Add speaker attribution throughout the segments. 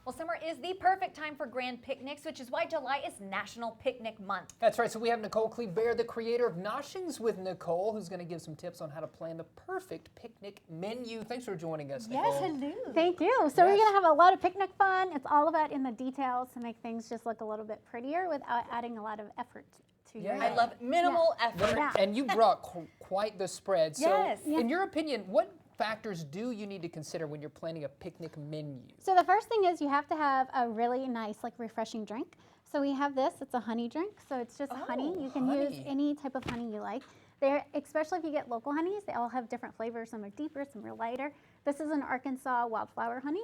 Speaker 1: Well, summer is the perfect time for grand picnics, which is why July is National Picnic Month.
Speaker 2: That's right. So we have Nicole Kleber, the creator of Noshings with Nicole, who's going to give some tips on how to plan the perfect picnic menu. Thanks for joining us, Nicole.
Speaker 1: Yes, hello.
Speaker 3: Thank you. So we're going to have a lot of picnic fun. It's all about in the details to make things just look a little bit prettier without adding a lot of effort to your
Speaker 1: I love minimal effort.
Speaker 3: Yeah.
Speaker 2: And you brought quite the spread. So
Speaker 1: Yes.
Speaker 2: in your opinion, what factors do you need to consider when you're planning a picnic menu?
Speaker 3: So the first thing is you have to have a really nice, like, refreshing drink. So we have this. It's a honey drink. So it's just honey. You can use
Speaker 2: honey.
Speaker 3: any type of honey you like. They're, especially if you get local honeys, they all have different flavors. Some are deeper, some are lighter. This is an Arkansas wildflower honey.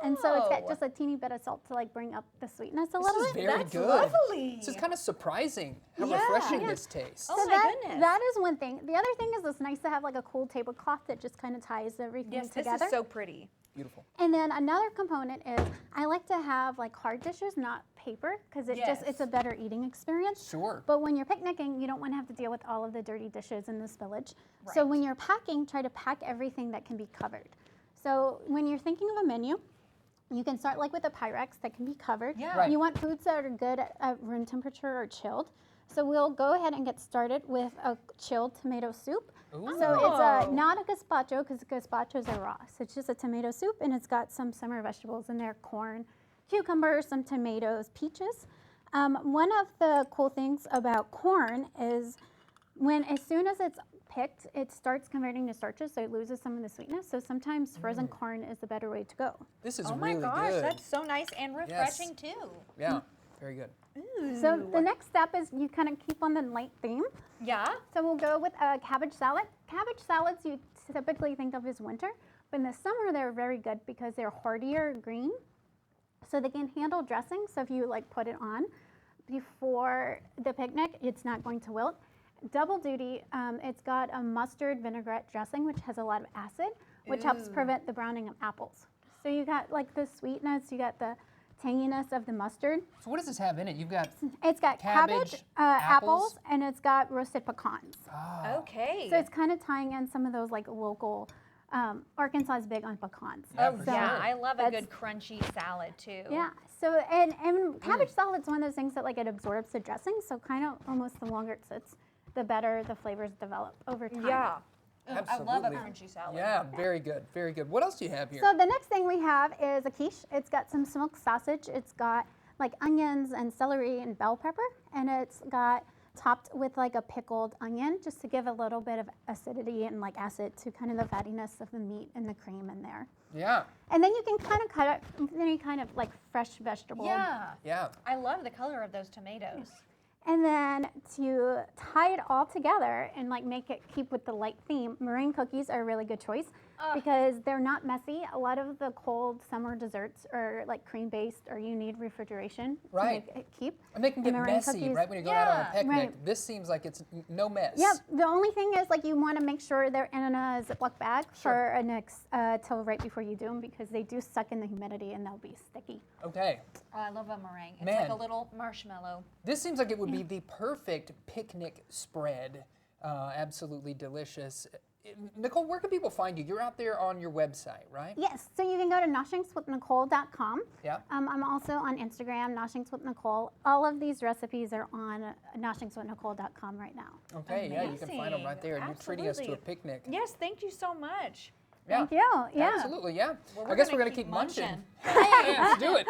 Speaker 3: And so it's got just a teeny bit of salt to, like, bring up the sweetness a little
Speaker 2: This is
Speaker 3: bit.
Speaker 2: very
Speaker 1: That's
Speaker 2: good.
Speaker 1: lovely.
Speaker 2: This is kind of surprising how
Speaker 1: Yeah.
Speaker 2: refreshing
Speaker 3: Yeah.
Speaker 2: this tastes.
Speaker 1: Oh
Speaker 3: So
Speaker 1: my
Speaker 3: that,
Speaker 1: goodness.
Speaker 3: that is one thing. The other thing is it's nice to have like a cool tablecloth that just kind of ties everything
Speaker 1: Yes, this
Speaker 3: together.
Speaker 1: is so pretty.
Speaker 2: Beautiful.
Speaker 3: And then another component is I like to have like hard dishes, not paper, because it's a better eating experience.
Speaker 2: Sure.
Speaker 3: But when you're picnicking, you don't want to have to deal with all of the dirty dishes and the spillage. So
Speaker 1: Right.
Speaker 3: when you're packing, try to pack everything that can be covered. So when you're thinking of a menu, you can start like with a Pyrex that can be covered.
Speaker 1: Yeah.
Speaker 2: Right.
Speaker 3: You want foods that are good at room temperature or chilled. So we'll go ahead and get started with a chilled tomato soup.
Speaker 2: Ooh.
Speaker 3: So it's
Speaker 1: Oh.
Speaker 3: not a gazpacho because gazpachos are raw. So it's just a tomato soup and it's got some summer vegetables in there, corn, cucumbers, some tomatoes, peaches. One of the cool things about corn is as soon as it's picked, it starts converting to starches, so it loses some of the sweetness. So sometimes frozen corn is the better way to go.
Speaker 2: This is
Speaker 1: Oh my
Speaker 2: really
Speaker 1: gosh,
Speaker 2: good.
Speaker 1: that's so nice and refreshing too.
Speaker 2: Yeah, very good.
Speaker 3: So the next step is you kind of keep on the light theme.
Speaker 1: Yeah.
Speaker 3: So we'll go with a cabbage salad. Cabbage salads you typically think of as winter, but in the summer they're very good because they're hardier green. So they can handle dressing. So if you like put it on before the picnic, it's not going to wilt. Double duty, it's got a mustard vinaigrette dressing, which has a lot of acid, which helps prevent the browning of apples. So you got like the sweetness, you got the tanginess of the mustard.
Speaker 2: So what does this have in it? You've got
Speaker 3: It's got cabbage, apples, and it's got roasted pecans.
Speaker 1: Okay.
Speaker 3: So it's kind of tying in some of those like local, Arkansas is big on pecans.
Speaker 2: Yeah,
Speaker 1: oh
Speaker 2: for
Speaker 1: yeah,
Speaker 2: sure.
Speaker 1: I love a
Speaker 3: That's-
Speaker 1: good crunchy salad too.
Speaker 3: Yeah. So and cabbage salad's one of those things that like it absorbs the dressing. So kind of almost the longer it sits, the better the flavors develop over time.
Speaker 1: Yeah. Ugh, I love a
Speaker 2: Absolutely.
Speaker 1: crunchy salad.
Speaker 2: Yeah, very good, very good. What else do you have here?
Speaker 3: So the next thing we have is a quiche. It's got some smoked sausage. It's got like onions and celery and bell pepper, and it's got topped with like a pickled onion just to give a little bit of acidity and like acid to kind of the fattiness of the meat and the cream in there.
Speaker 2: Yeah,
Speaker 3: And then you can kind of cut it with any kind of like fresh vegetable.
Speaker 1: Yeah.
Speaker 2: yeah.
Speaker 1: I love the color of those tomatoes.
Speaker 3: And then to tie it all together and like make it keep with the light theme, meringue cookies are a really good choice because they're not messy. A lot of the cold summer desserts are like cream based or you need refrigeration
Speaker 2: Right.
Speaker 3: to make it keep.
Speaker 2: And they can
Speaker 3: The
Speaker 2: get
Speaker 3: meringue
Speaker 2: messy,
Speaker 3: cookies-
Speaker 2: right, when you're going out on a
Speaker 1: Yeah.
Speaker 2: picnic.
Speaker 3: Right.
Speaker 2: This seems like it's no mess.
Speaker 3: Yep. The only thing is like you want to make sure they're in a Ziploc bag for a next till right before you do them because they do suck in the humidity and they'll be sticky.
Speaker 2: Okay.
Speaker 1: Oh, I love a meringue. It's
Speaker 2: Man.
Speaker 1: like a little marshmallow.
Speaker 2: This seems like it would be the perfect picnic spread. Absolutely delicious. Nicole, where can people find you? You're out there on your website, right?
Speaker 3: Yes, so you can go to noshingswithnicole.com.
Speaker 2: Yeah.
Speaker 3: I'm also on Instagram, noshingswithnicole. All of these recipes are on noshingswithnicole.com right now.
Speaker 2: Okay, yeah, you can find them right
Speaker 1: Amazing.
Speaker 2: there. And you're treating us to a
Speaker 1: Absolutely.
Speaker 2: picnic.
Speaker 1: Yes, thank you so much.
Speaker 2: Yeah.
Speaker 3: Thank you. Yeah.
Speaker 2: Absolutely, yeah.
Speaker 1: Well,
Speaker 2: I guess we're going to keep munching. Yeah, let's do it.